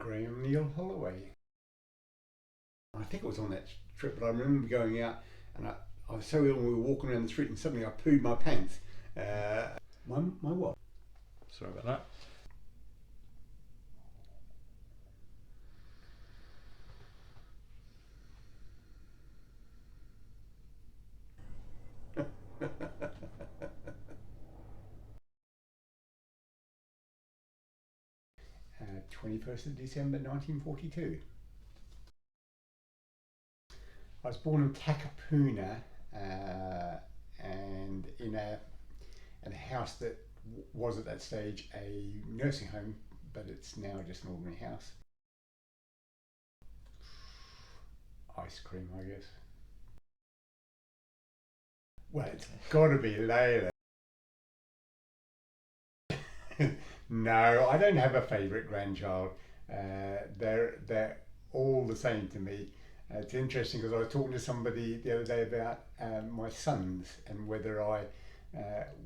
Graeme Neil Holloway. I think it was on that trip, but I remember going out and I was so ill when we were walking around the street and suddenly I pooed my pants. My what? Sorry about that. uh, 21st of December 1942. I was born in Takapuna and in a house that was at that stage a nursing home, but it's now just an ordinary house. Ice cream, I guess. Well, it's got to be Layla. No, I don't have a favourite grandchild. They're all the same to me. It's interesting because I was talking to somebody the other day about my sons and whether I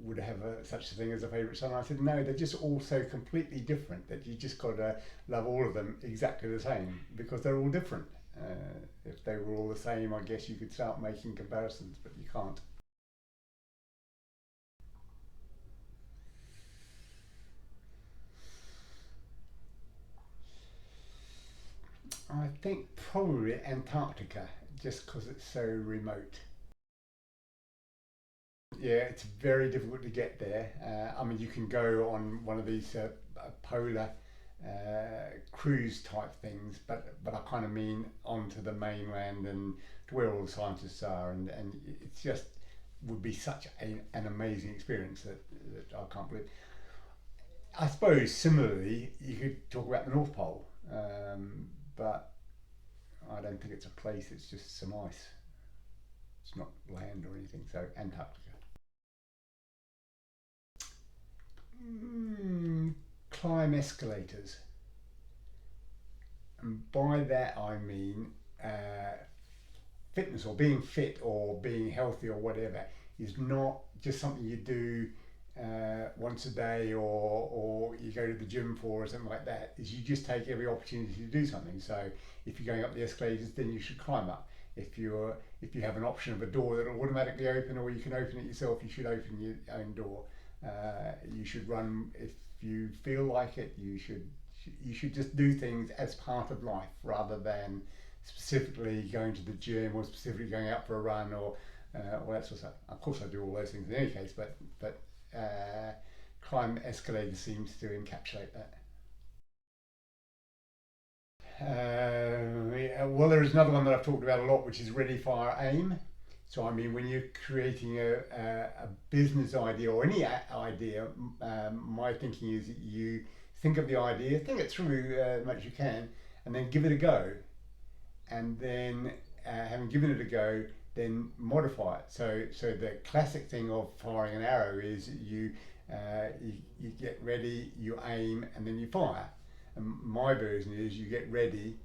would have such a thing as a favourite son. I said no, they're just all so completely different that you just got to love all of them exactly the same because they're all different. If they were all the same, I guess you could start making comparisons, but you can't. I think probably Antarctica, just because it's so remote. Yeah, it's very difficult to get there. I mean, you can go on one of these polar cruise type things, but I kind of mean onto the mainland and to where all the scientists are, and it's just would be such an amazing experience that I can't believe. I suppose similarly, you could talk about the North Pole, but I don't think it's a place. It's just some ice. It's not land or anything. So Antarctica. Climb escalators, and by that I mean fitness or being fit or being healthy or whatever is not just something you do once a day or you go to the gym for or something like that. Is you just take every opportunity to do something. So if you're going up the escalators, then you should climb up. If you have an option of a door that will automatically open or you can open it yourself, you should open your own door. You should run if you feel like it. You should just do things as part of life rather than specifically going to the gym or specifically going out for a run or all that sort of stuff. Of course, I do all those things in any case, but climb escalators seems to encapsulate that. Well, there is another one that I've talked about a lot, which is ready, fire, aim. So I mean, when you're creating a business idea or any idea, my thinking is that you think of the idea, think it through as much as you can, and then give it a go. And then having given it a go, then modify it. So the classic thing of firing an arrow is you get ready, you aim, and then you fire. And my version is you get ready,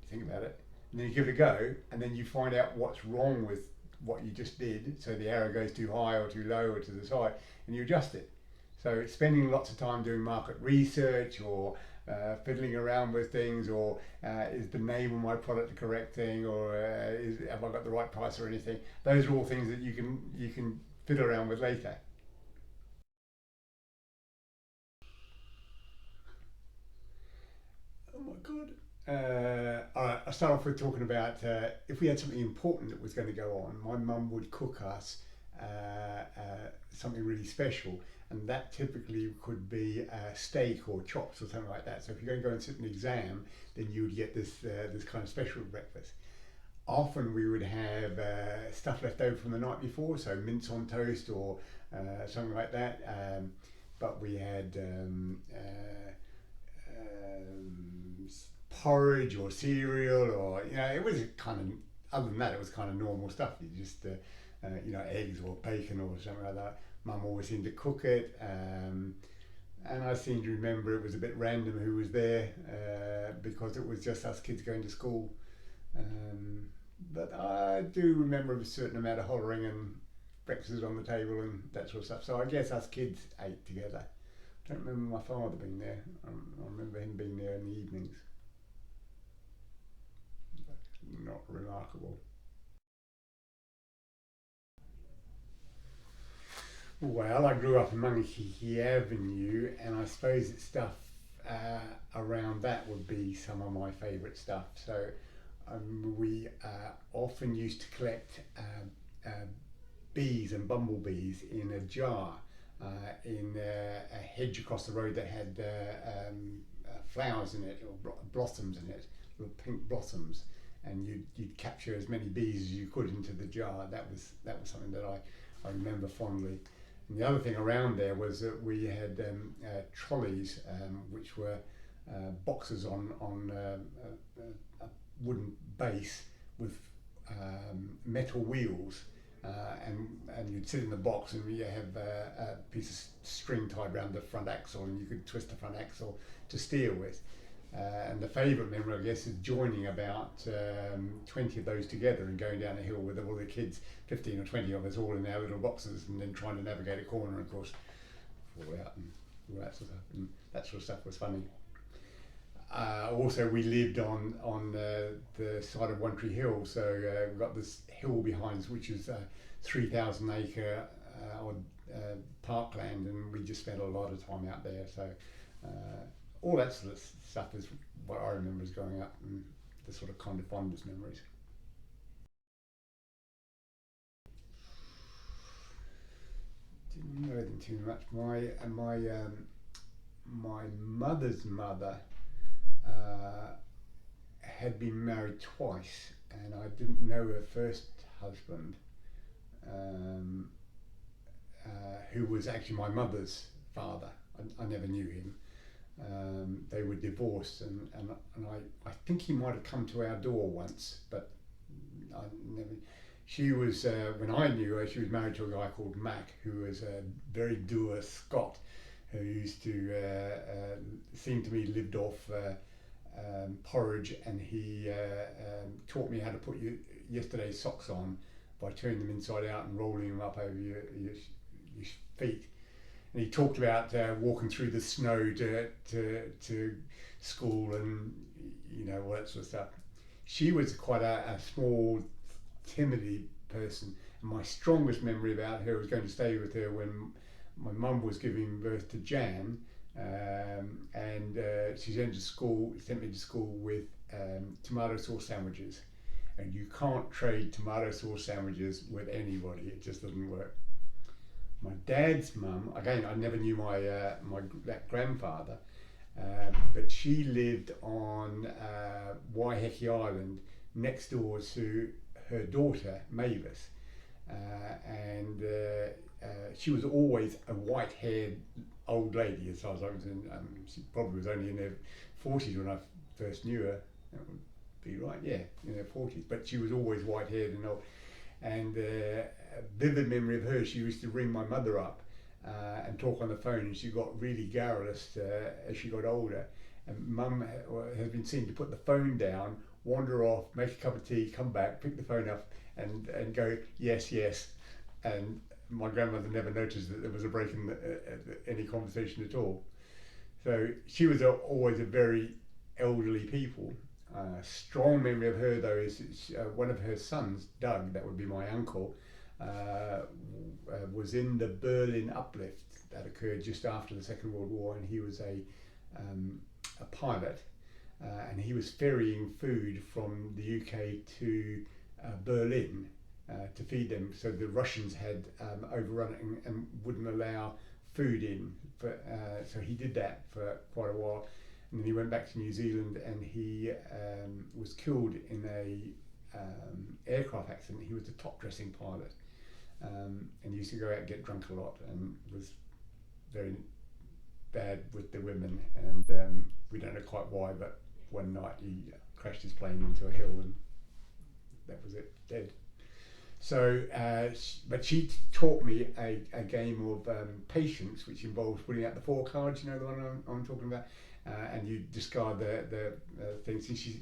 think about it, and then you give it a go, and then you find out what's wrong with what you just did. So the arrow goes too high or too low or to the side, and you adjust it. So spending lots of time doing market research or fiddling around with things, or is the name of my product the correct thing, or have I got the right price or anything? Those are all things that you can fiddle around with later. Oh my God. All right, I'll start off with talking about if we had something important that was going to go on, my mum would cook us something really special, and that typically could be steak or chops or something like that. So if you're going to go and sit an exam, then you would get this kind of special breakfast. Often we would have stuff left over from the night before, so mince on toast or something like that. But we had porridge or cereal, or it was kind of, other than that, it was kind of normal stuff. You just eggs or bacon or something like that. Mum always seemed to cook it, and I seem to remember it was a bit random who was there because it was just us kids going to school. But I do remember a certain amount of hollering and breakfasts on the table and that sort of stuff. So I guess us kids ate together. Don't remember my father being there. I remember him being there in the evenings. Not remarkable. Well, I grew up in Monkey Avenue, and I suppose it's stuff around that would be some of my favourite stuff. So we often used to collect bees and bumblebees in a jar in a hedge across the road that had flowers in it, or blossoms in it, little pink blossoms, and you'd capture as many bees as you could into the jar. That was something that I remember fondly. And the other thing around there was that we had trolleys, which were boxes on a wooden base with metal wheels, and you'd sit in the box, and you have a piece of string tied around the front axle, and you could twist the front axle to steer with. And the favourite memory, I guess, is joining about 20 of those together and going down a hill with all the kids, 15 or 20 of us, all in our little boxes, and then trying to navigate a corner, and of course, fall out and all that sort of stuff. And that sort of stuff was funny. Also, we lived on the side of One Tree Hill, so we've got this hill behind us, which is 3,000 acre parkland, and we just spent a lot of time out there. So all that sort of stuff is what I remember as growing up, and the sort of kind of fondest memories. Didn't know them too much. My mother's mother had been married twice, and I didn't know her first husband, who was actually my mother's father. I never knew him. They were divorced, and I think he might have come to our door once, but I never. She was, when I knew her, she was married to a guy called Mac, who was a very dour Scot, who used to seem to me lived off porridge, and he taught me how to put yesterday's socks on by turning them inside out and rolling them up over your feet. And he talked about walking through the snow to school, and all that sort of stuff. She was quite a small, timid person, and my strongest memory about her was going to stay with her when my mum was giving birth to Jan, and she sent me to school with tomato sauce sandwiches, and you can't trade tomato sauce sandwiches with anybody. It just doesn't work. My dad's mum, again, I never knew that grandfather, but she lived on Waiheke Island next door to her daughter Mavis, and she was always a white-haired old lady as far as I was concerned. She probably was only in her 40s when I first knew her. That would be right, yeah, in her 40s, but she was always white-haired and old. And a vivid memory of her, she used to ring my mother up and talk on the phone, and she got really garrulous as she got older. And Mum has been seen to put the phone down, wander off, make a cup of tea, come back, pick the phone up, and go, yes, yes. And my grandmother never noticed that there was a break in any conversation at all. So she was always a very elderly people. Strong memory of her though is one of her sons, Doug, that would be my uncle, was in the Berlin uplift that occurred just after the Second World War, and he was a pilot, and he was ferrying food from the UK to Berlin to feed them. So the Russians had overrun it and wouldn't allow food in, so he did that for quite a while. And then he went back to New Zealand, and he was killed in a aircraft accident. He was the top dressing pilot, and he used to go out and get drunk a lot, and was very bad with the women. And we don't know quite why, but one night he crashed his plane into a hill, and that was it, dead. So, but she taught me a game of patience, which involves putting out the 4 cards. You know the one I'm talking about. And you discard the things, and she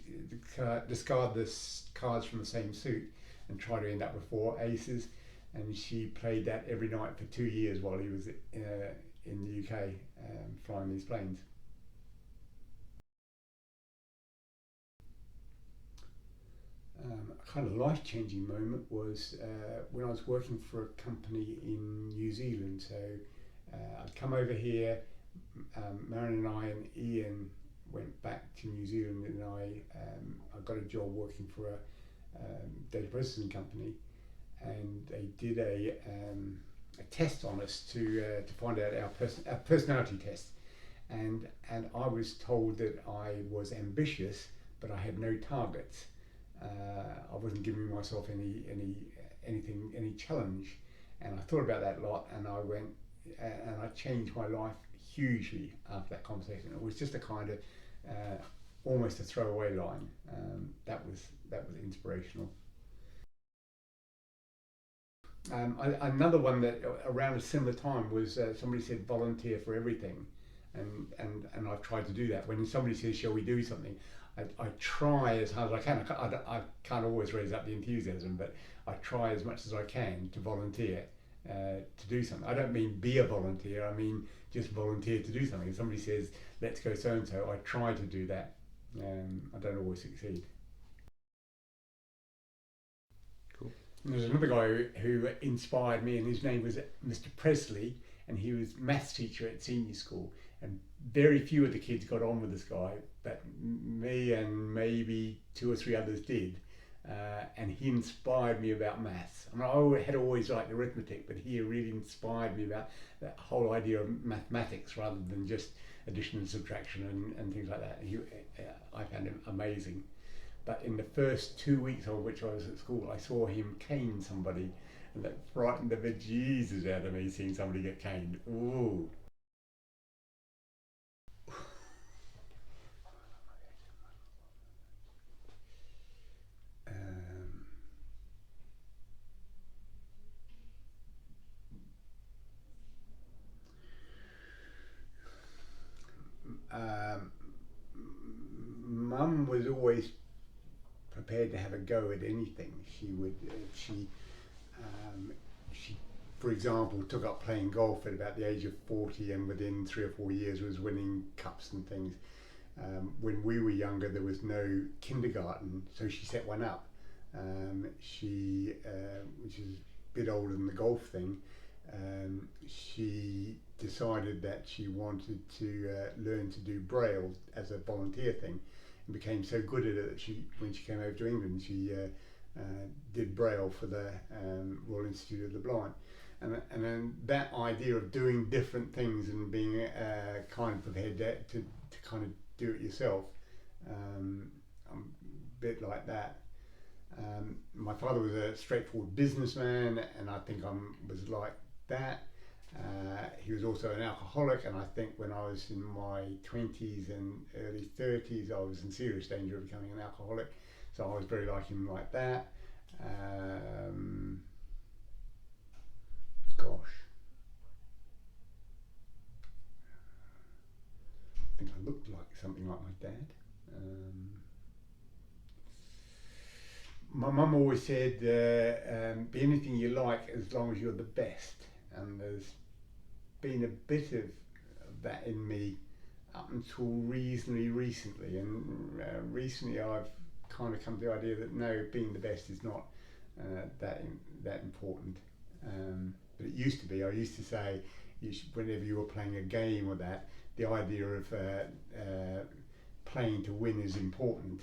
discard the cards from the same suit and try to end up with 4 aces. And she played that every night for 2 years while he was in the UK flying these planes. A kind of life-changing moment was when I was working for a company in New Zealand. So I'd come over here. Marion and I and Ian went back to New Zealand, and I got a job working for a data processing company, and they did a test on us to find out our personality test, and I was told that I was ambitious, but I had no targets. I wasn't giving myself any challenge, and I thought about that a lot, and I went and I changed my life hugely after that conversation. It was just a kind of almost a throwaway line. That was inspirational. Another one that around a similar time was somebody said volunteer for everything, and I've tried to do that. When somebody says, shall we do something, I try as hard as I can. I can't always raise up the enthusiasm, but I try as much as I can to volunteer to do something. I don't mean be a volunteer, I mean just volunteer to do something. If somebody says, let's go so and so, I try to do that. I don't always succeed. Cool. And there's another guy who inspired me, and his name was Mr. Presley, and he was maths teacher at senior school. And very few of the kids got on with this guy, but me and maybe 2 or 3 others did. And he inspired me about maths. I mean, I had always liked arithmetic, but he really inspired me about that whole idea of mathematics rather than just addition and subtraction and things like that. I found him amazing. But in the first 2 weeks of which I was at school, I saw him cane somebody, and that frightened the bejesus out of me, seeing somebody get caned. Ooh. Mum was always prepared to have a go at anything. She, for example, took up playing golf at about the age of 40, and within 3 or 4 years was winning cups and things. When we were younger, there was no kindergarten, so she set one up. She, which is a bit older than the golf thing, she decided that she wanted to learn to do Braille as a volunteer thing, and became so good at it that when she came over to England, she did Braille for the Royal Institute of the Blind. And then that idea of doing different things and being kind of prepared to kind of do it yourself, I'm a bit like that. My father was a straightforward businessman, and I think I was like that. He was also an alcoholic, and I think when I was in my 20s and early 30s, I was in serious danger of becoming an alcoholic. So I was very like him like that. Gosh. I think I looked like something like my dad. My mum always said, be anything you like as long as you're the best. And there's been a bit of that in me up until reasonably recently. And recently I've kind of come to the idea that no, being the best is not that important. But it used to be. I used to say, whenever you were playing a game or that, the idea of playing to win is important,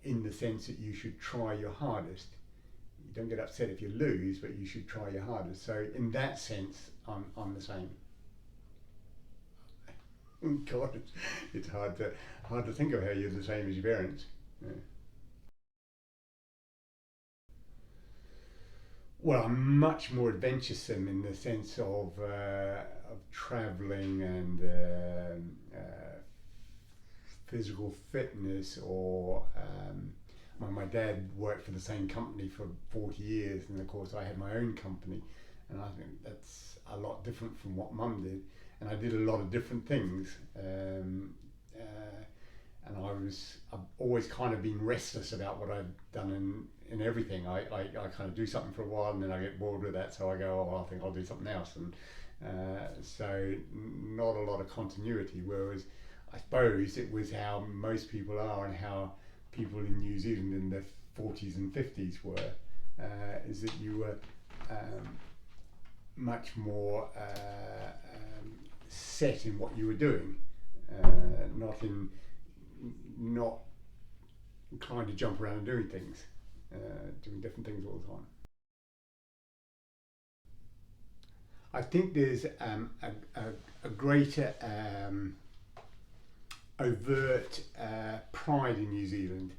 in the sense that you should try your hardest. You don't get upset if you lose, but you should try your hardest. So in that sense, I'm the same. God, it's hard to think of how you're the same as your parents. Yeah. Well, I'm much more adventuresome in the sense of travelling and physical fitness, or my dad worked for the same company for 40 years, and of course I had my own company, and I think that's a lot different from what Mum did, and I did a lot of different things, and I've always kind of been restless about what I've done in everything. I kind of do something for a while, and then I get bored with that, so I go, oh, I think I'll do something else, and So not a lot of continuity, whereas I suppose it was how most people are and how people in New Zealand in the 40s and 50s were, is that you were much more set in what you were doing, not inclined to jump around and doing things, doing different things all the time. I think there's a greater overt pride in New Zealand.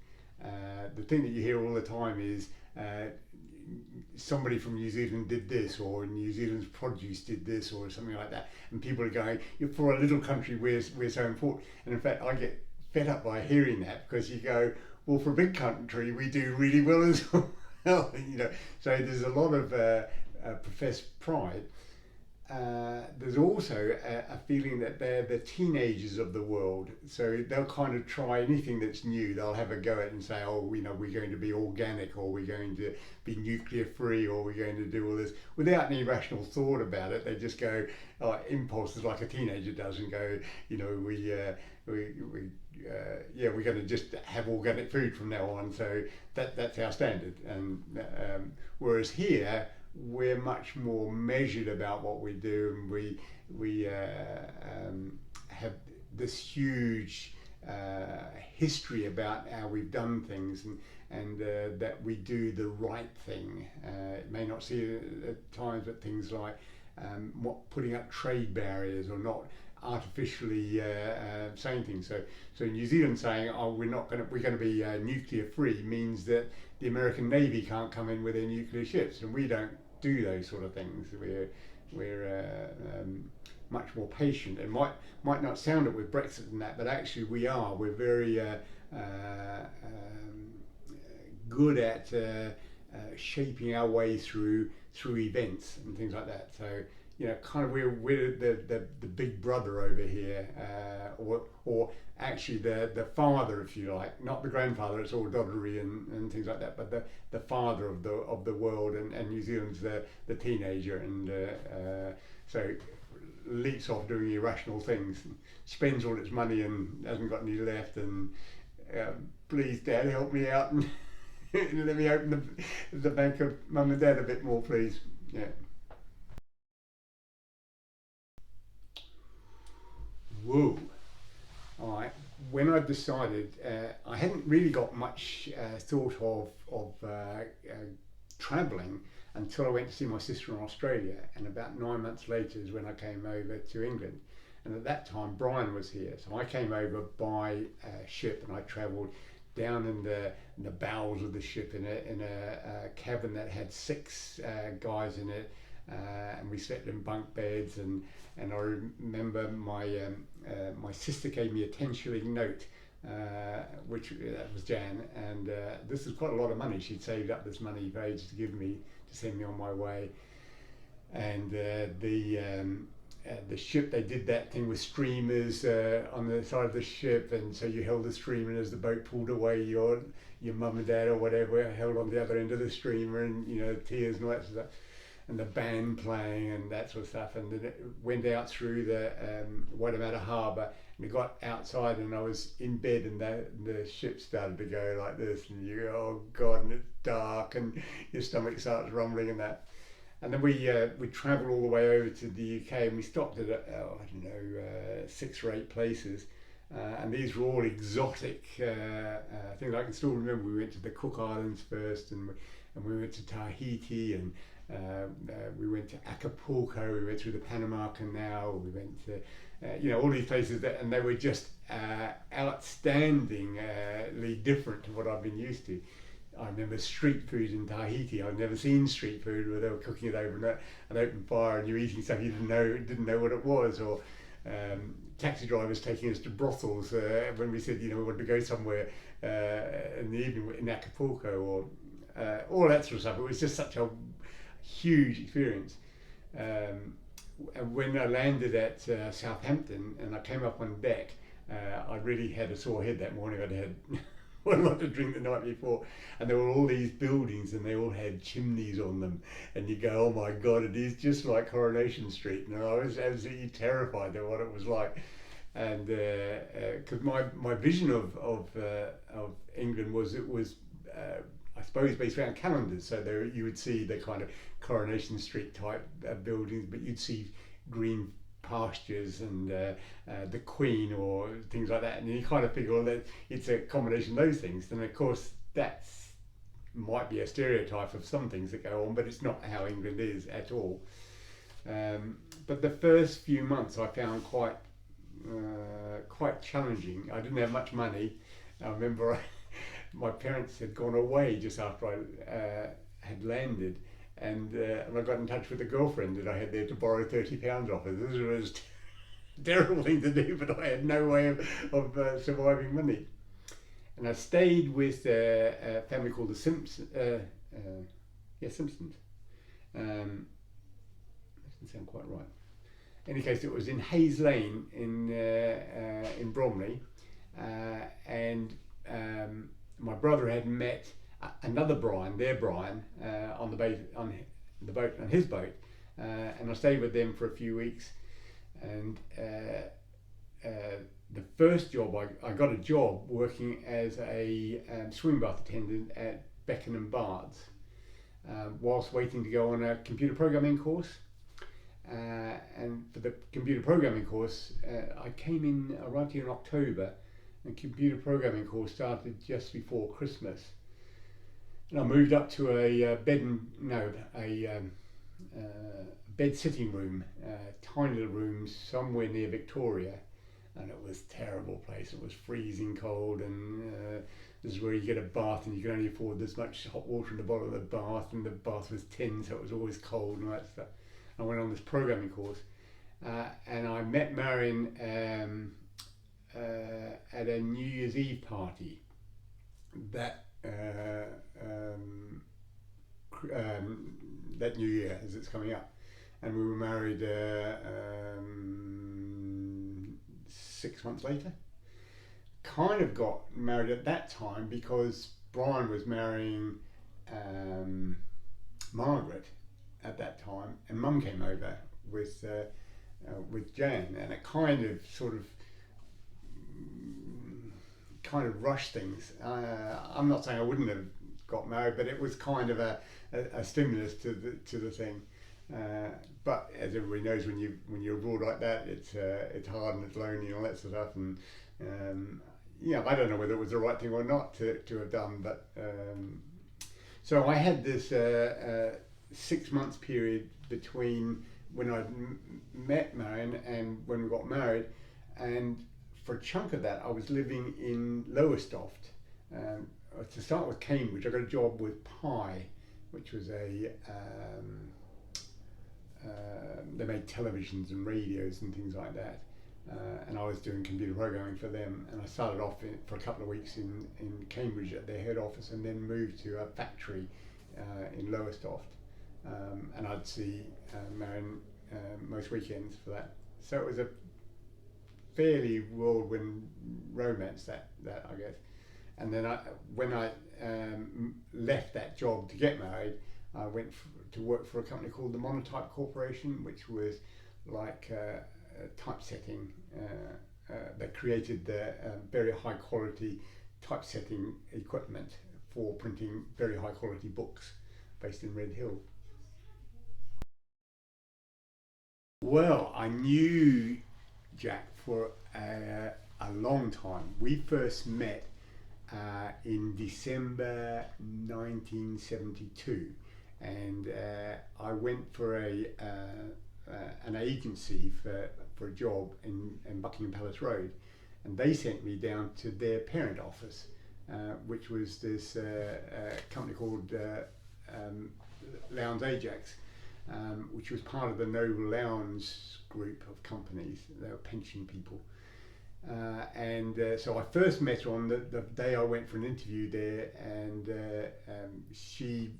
The thing that you hear all the time is somebody from New Zealand did this, or New Zealand's produce did this, or something like that, and people are going, for a little country we're so important. And in fact I get fed up by hearing that, because you go, well, for a big country we do really well as well. So there's a lot of professed pride. There's also a feeling that they're the teenagers of the world, so they'll kind of try anything that's new. They'll have a go at it and say, oh, we're going to be organic, or we're going to be nuclear free, or we're going to do all this without any rational thought about it. They just go, impulses like a teenager does, and go, we're going to just have organic food from now on. So that's our standard. And whereas here, we're much more measured about what we do, and we have this huge history about how we've done things, and that we do the right thing. It may not seem at times, but things like putting up trade barriers, or not artificially saying things. So New Zealand saying, oh, we're going to be nuclear free, means that the American Navy can't come in with their nuclear ships, and we don't do those sort of things. We're much more patient. It might not sound it with Brexit and that, but actually we're very good at shaping our way through events and things like that. So kind of we're the big brother over here, or actually the father, if you like, not the grandfather. It's all doddery and things like that, but the father of the world, and New Zealand's the teenager, and so leaps off doing irrational things, spends all its money and hasn't got any left, and please Dad, help me out, and let me open the bank of Mum and Dad a bit more, please. Yeah. Whoa. All right. When I decided, I hadn't really got much thought of travelling until I went to see my sister in Australia, and about 9 months later is when I came over to England. And at that time Brian was here, so I came over by ship, and I travelled down in the bowels of the ship in a cabin that had 6 guys in it, and we slept in bunk beds, and I remember my sister gave me a 10-shilling note, which that was Jan, and this was quite a lot of money. She'd saved up this money for ages to give me, to send me on my way. And the ship, they did that thing with streamers on the side of the ship, and so you held the streamer, and as the boat pulled away, your mum and dad or whatever held on the other end of the streamer, and tears and all that sort of stuff, and the band playing and that sort of stuff. And then it went out through the Waitemata Harbour, and it got outside, and I was in bed, and the ship started to go like this, and you go, oh God, and it's dark, and your stomach starts rumbling and that. And then we travelled all the way over to the UK, and we stopped at 6 or 8 places, and these were all exotic things. I can still remember we went to the Cook Islands first, and we went to Tahiti, and we went to Acapulco. We went through the Panama Canal. We went to all these places and they were just outstandingly different to what I've been used to. I remember street food in Tahiti. I'd never seen street food where they were cooking it over an open fire, and you're eating stuff you didn't know what it was. Or taxi drivers taking us to brothels when we said we wanted to go somewhere in the evening in Acapulco, or all that sort of stuff. It was just such a huge experience. And when I landed at Southampton and I came up on deck, I really had a sore head that morning. I'd had quite a lot to drink the night before, and there were all these buildings and they all had chimneys on them, and you go, oh my God, it is just like Coronation Street. And I was absolutely terrified of what it was like. And because my vision of England was, it was I suppose based around calendars, so there you would see the kind of Coronation Street type buildings, but you'd see green pastures and the Queen or things like that, and you kind of figure, well, that it's a combination of those things. Then of course that's might be a stereotype of some things that go on, but it's not how England is at all. But the first few months I found quite challenging. I didn't have much money. I remember my parents had gone away just after I had landed, and I got in touch with a girlfriend that I had there to borrow £30 off her. This was a terrible thing to do, but I had no way of surviving money. And I stayed with a family called the Simpsons. Simpsons. That doesn't sound quite right. In any case, it was in Hayes Lane in Bromley, and my brother had met another Brian, their Brian, on his boat, and I stayed with them for a few weeks. And the first job, I got a job working as a swim bath attendant at Beckenham Baths, whilst waiting to go on a computer programming course. And for the computer programming course, I arrived here in October, and computer programming course started just before Christmas. And I moved up to a bed sitting room, tiny little room somewhere near Victoria, and it was a terrible place. It was freezing cold, and this is where you get a bath and you can only afford this much hot water in the bottom of the bath, and the bath was tin, so it was always cold and all that stuff. I went on this programming course, and I met Marion at a New Year's Eve party that New Year as it's coming up, and we were married 6 months later. Kind of got married at that time because Brian was marrying Margaret at that time, and Mum came over with Jan, and it kind of rushed things. I'm not saying I wouldn't have got married, but it was kind of a stimulus to the thing. But as everybody knows, when you're abroad like that, it's hard and it's lonely and all that sort of stuff. And I don't know whether it was the right thing or not to have done. But so I had this 6 months period between when I met Marion and when we got married, and for a chunk of that I was living in Lowestoft. To start with Cambridge, I got a job with Pi, which was they made televisions and radios and things like that, and I was doing computer programming for them. And I started off for a couple of weeks in Cambridge at their head office, and then moved to a factory in Lowestoft. And I'd see Marion most weekends for that. So it was a fairly whirlwind romance that I guess. And then when I left that job to get married, I went to work for a company called the Monotype Corporation, which was like typesetting. They created the very high quality typesetting equipment for printing very high quality books, based in Red Hill. Well, I knew Jack for a long time. We first met in December 1972, and I went for an agency for a job in Buckingham Palace Road, and they sent me down to their parent office, which was this company called Lowndes Ajax, which was part of the Noble Lowndes group of companies. They were pension people. So I first met her on the day I went for an interview there, and she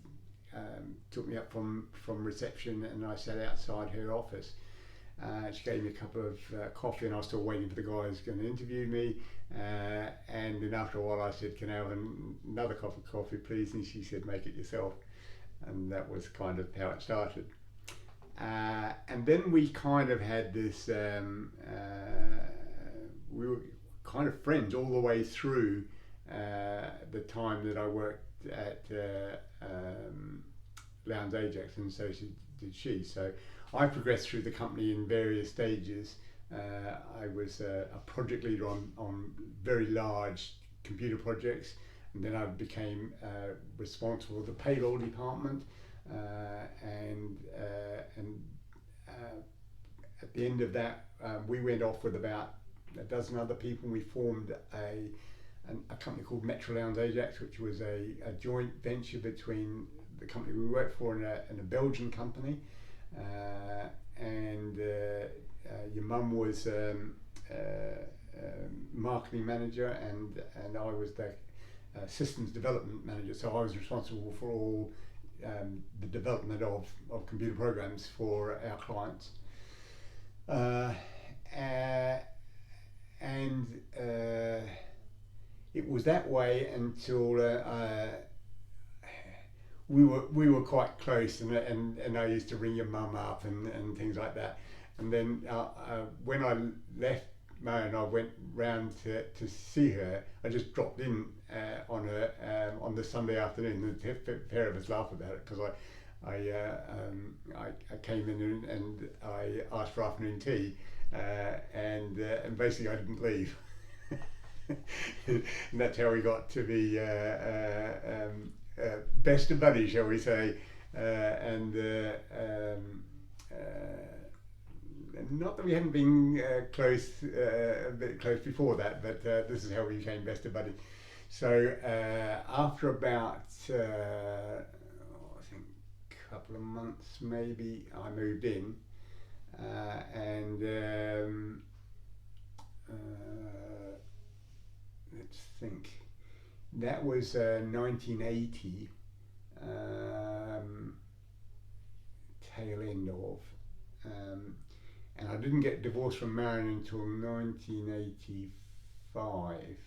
took me up from reception, and I sat outside her office. She gave me a cup of coffee, and I was still waiting for the guy who's going to interview me. And then after a while, I said, "Can I have another cup of coffee, please?" And she said, "Make it yourself." And that was kind of how it started. And then we kind of had this. We were kind of friends all the way through the time that I worked at Lowndes Ajax, and so did she. So I progressed through the company in various stages. I was a project leader on very large computer projects, and then I became responsible for the payroll department. And at the end of that, we went off with about a dozen other people. We formed a company called Metro Lowndes Ajax, which was a joint venture between the company we worked for and a Belgian company. And your mum was marketing manager, and I was the systems development manager. So I was responsible for all the development of computer programs for our clients. And it was that way until we were quite close, and I used to ring your mum up and things like that. And then when I left Marion, I went round to see her. I just dropped in on her on the Sunday afternoon. The pair of us laughed about it because I came in and I asked for afternoon tea, and basically I didn't leave. And that's how we got to be best of buddies, shall we say, and not that we hadn't been close, a bit close before that, but this is how we became best of buddies. So after about, I think a couple of months maybe, I moved in, and let's think, that was 1980, tail end of, and I didn't get divorced from Marion until 1985,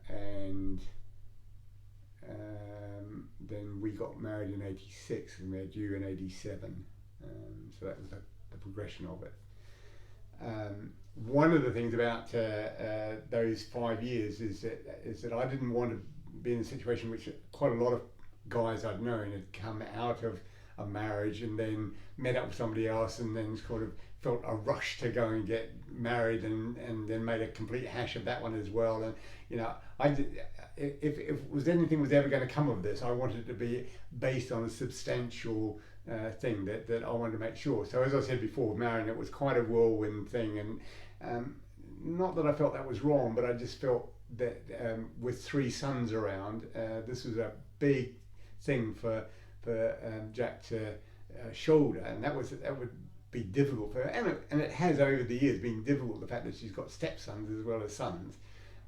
and then we got married in 86 and we had you in 87, so that was the progression of it. One of the things about those 5 years is that I didn't want to be in a situation which quite a lot of guys I'd known had come out of a marriage and then met up with somebody else and then sort of felt a rush to go and get married and then made a complete hash of that one as well. And you know, if was anything was ever going to come of this, I wanted it to be based on a substantial thing that I wanted to make sure. So as I said before, marrying, it was quite a whirlwind thing, and not that I felt that was wrong, but I just felt that with 3 sons around, this was a big thing for Jack to shoulder, and that would be difficult for her, and it has over the years been difficult, the fact that she's got stepsons as well as sons,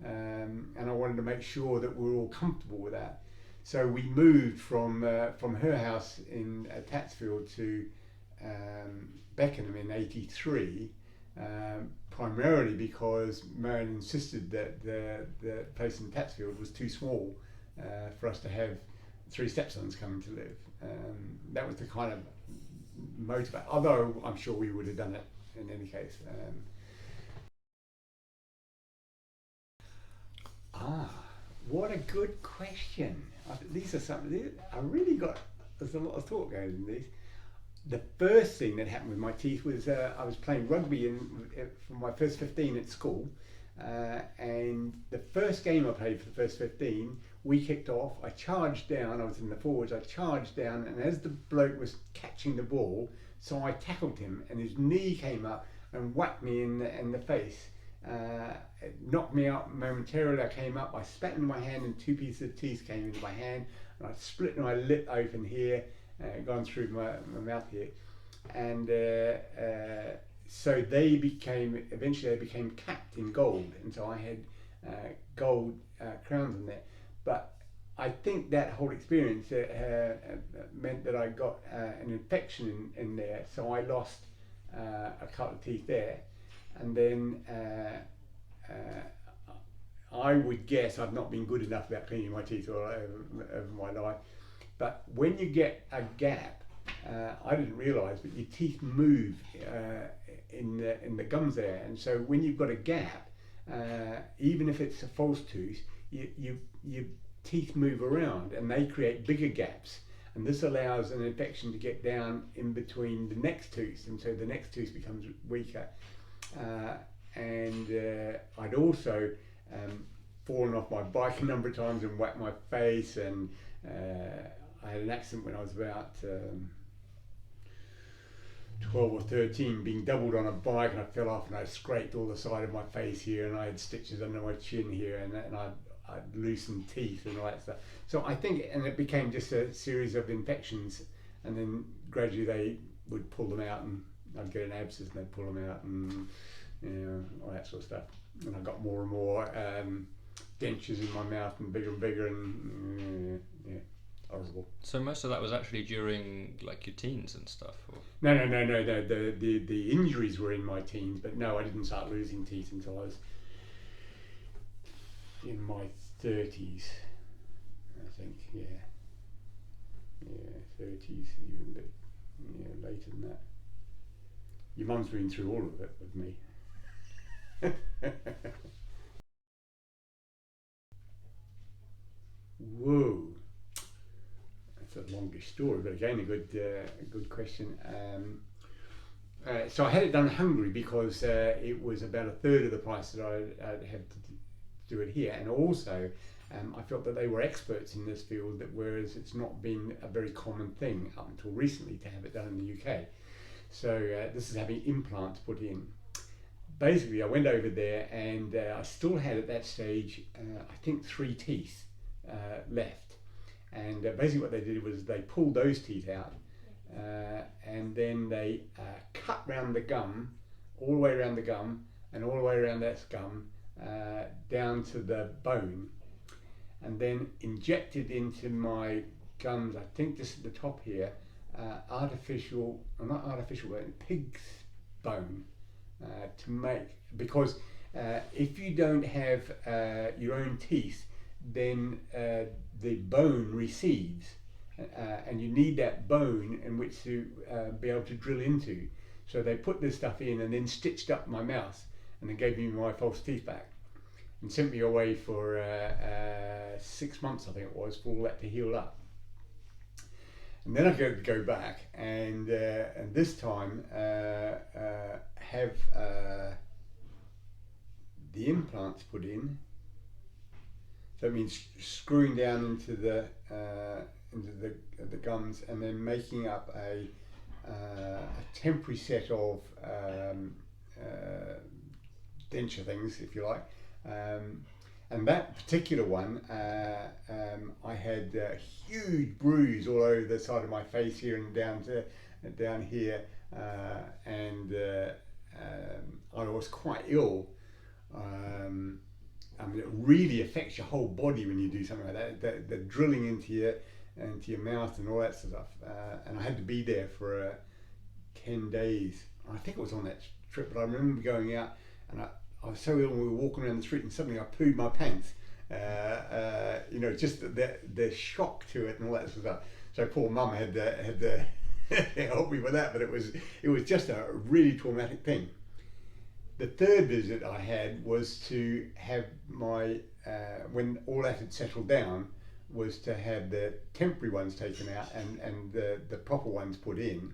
and I wanted to make sure that we were all comfortable with that. So we moved from her house in Tatsfield to Beckenham in '83, primarily because Marion insisted that the place in Tatsfield was too small for us to have 3 stepsons coming to live. That was the kind of motivator, although I'm sure we would have done it in any case. What a good question. These are something, I really got, there's a lot of thought going in these. The first thing that happened with my teeth was I was playing rugby for my first 15 at school, and the first game I played for the first 15, we kicked off, I charged down, I was in the forwards, I charged down, and as the bloke was catching the ball, so I tackled him and his knee came up and whacked me in the face. It knocked me out momentarily. I came up, I spat in my hand and 2 pieces of teeth came into my hand, and I split my lip open here, gone through my mouth here, and so eventually they became capped in gold, and so I had gold crowns on there. But I think that whole experience meant that I got an infection in there, so I lost a couple of teeth there, and then I would guess I've not been good enough about cleaning my teeth all over my life, but when you get a gap, I didn't realise, but your teeth move in the gums there, and so when you've got a gap, even if it's a false tooth, your teeth move around and they create bigger gaps, and this allows an infection to get down in between the next tooth, and so the next tooth becomes weaker. I'd also fallen off my bike a number of times and whacked my face, and I had an accident when I was about 12 or 13, being doubled on a bike, and I fell off and I scraped all the side of my face here, and I had stitches under my chin here, and I'd loosened teeth and all that stuff. So I think, and it became just a series of infections, and then gradually they would pull them out, and I'd get an abscess and they'd pull them out, and all that sort of stuff. And I got more and more dentures in my mouth, and bigger, and horrible. So most of that was actually during like your teens and stuff? Or? No. The injuries were in my teens, but no, I didn't start losing teeth until I was in my 30s, I think. Yeah, 30s, even a bit later than that. Your mum's been through all of it with me. Whoa, that's a longish story, but again a good question. So I had it done in Hungary because it was about a third of the price that I'd have to do it here, and also I felt that they were experts in this field, that whereas it's not been a very common thing up until recently to have it done in the UK. So this is having implants put in. Basically, I went over there, and I still had at that stage, I think 3 teeth left. And basically what they did was they pulled those teeth out, and then they cut round the gum, all the way around the gum, and all the way around that gum, down to the bone, and then injected into my gums, I think just at the top here, artificial, or not artificial, but pig's bone, to make, because if you don't have your own teeth, then the bone recedes, and you need that bone in which to be able to drill into. So they put this stuff in and then stitched up my mouth, and then gave me my false teeth back, and sent me away for 6 months, I think it was, for all that to heal up. And then I go back, and this time have the implants put in. So it means screwing down into the gums, and then making up a temporary set of denture things, if you like. And that particular one, I had a huge bruise all over the side of my face here and down here, and I was quite ill. I mean, it really affects your whole body when you do something like that. The drilling into your mouth and all that sort of stuff. And I had to be there for 10 days. I think it was on that trip, but I remember going out, and I was so ill, and we were walking around the street, and suddenly I pooed my pants. Just the shock to it and all that sort of stuff. So poor mum had to help me with that, but it was just a really traumatic thing. The third visit I had was to have my, when all that had settled down, was to have the temporary ones taken out and the proper ones put in.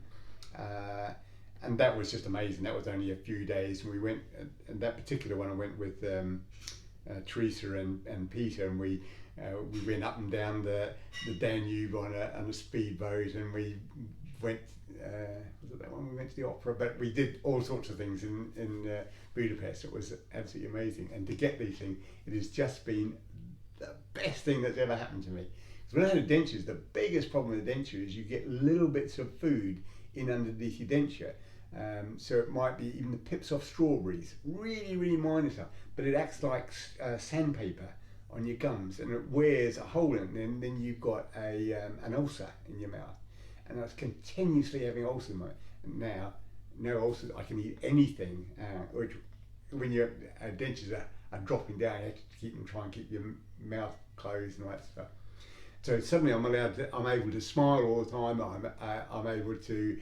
And that was just amazing. That was only a few days, and we went, and that particular one I went with Teresa and Peter, and we went up and down the Danube on a speedboat, and we went, was it that one? We went to the opera, but we did all sorts of things in Budapest. It was absolutely amazing, and to get these things, it has just been the best thing that's ever happened to me. Because when I had dentures, the biggest problem with a denture is you get little bits of food in underneath your denture. So it might be even the pips off strawberries, really, really minor stuff, but it acts like sandpaper on your gums, and it wears a hole in it, and then you've got an ulcer in your mouth. And I was continuously having ulcers in my mouth. And now now also I can eat anything, which when your dentures are dropping down, you have to try and keep your mouth closed and all that stuff. So suddenly I'm able to smile all the time. I'm able to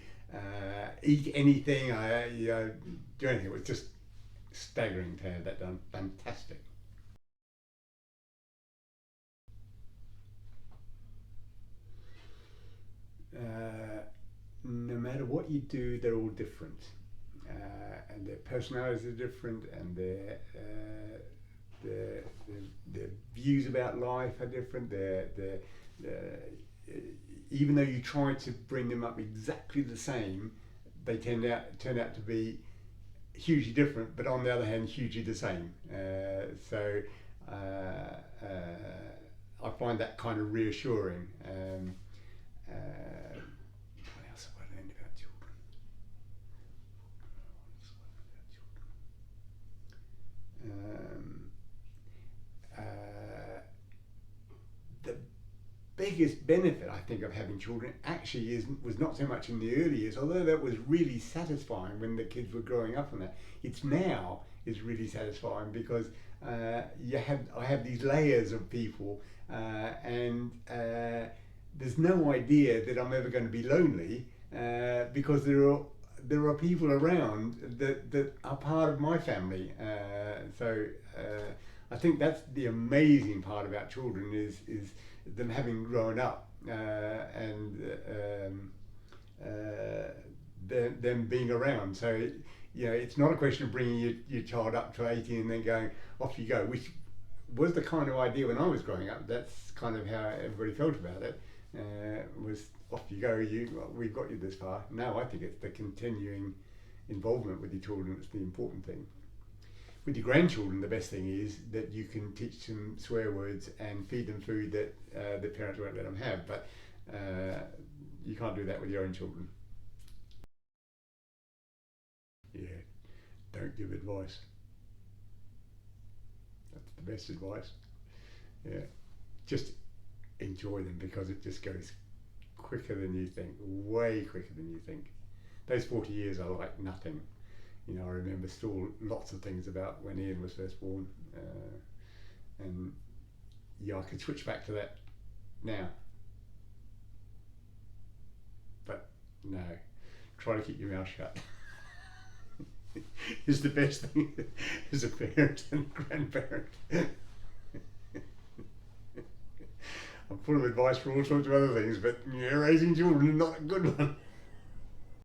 eat anything. Do anything. It was just staggering to have that done. Fantastic. No matter what you do, they're all different, and their personalities are different, and their views about life are different. Even though you try to bring them up exactly the same, they turn out to be hugely different, but on the other hand, hugely the same. I find that kind of reassuring. What else have I learned about children? The biggest benefit I think of having children actually was not so much in the early years, although that was really satisfying when the kids were growing up and that. It's now is really satisfying because I have these layers of people, and there's no idea that I'm ever going to be lonely, because there are people around that are part of my family. I think that's the amazing part about children is them having grown up, and them being around. So it's not a question of bringing your child up to 18 and then going off you go, which was the kind of idea when I was growing up. That's kind of how everybody felt about it. Was off you go, we've got you this far. Now I think it's the continuing involvement with your children that's the important thing. With your grandchildren, the best thing is that you can teach them swear words and feed them food that the parents won't let them have, but you can't do that with your own children. Yeah, don't give advice. That's the best advice. Yeah, just enjoy them, because it just goes quicker than you think, way quicker than you think. Those 40 years are like nothing. I remember still lots of things about when Ian was first born, and I could switch back to that now. But no, try to keep your mouth shut. Is the best thing as a parent and grandparent. I'm full of advice for all sorts of other things, but raising children is not a good one.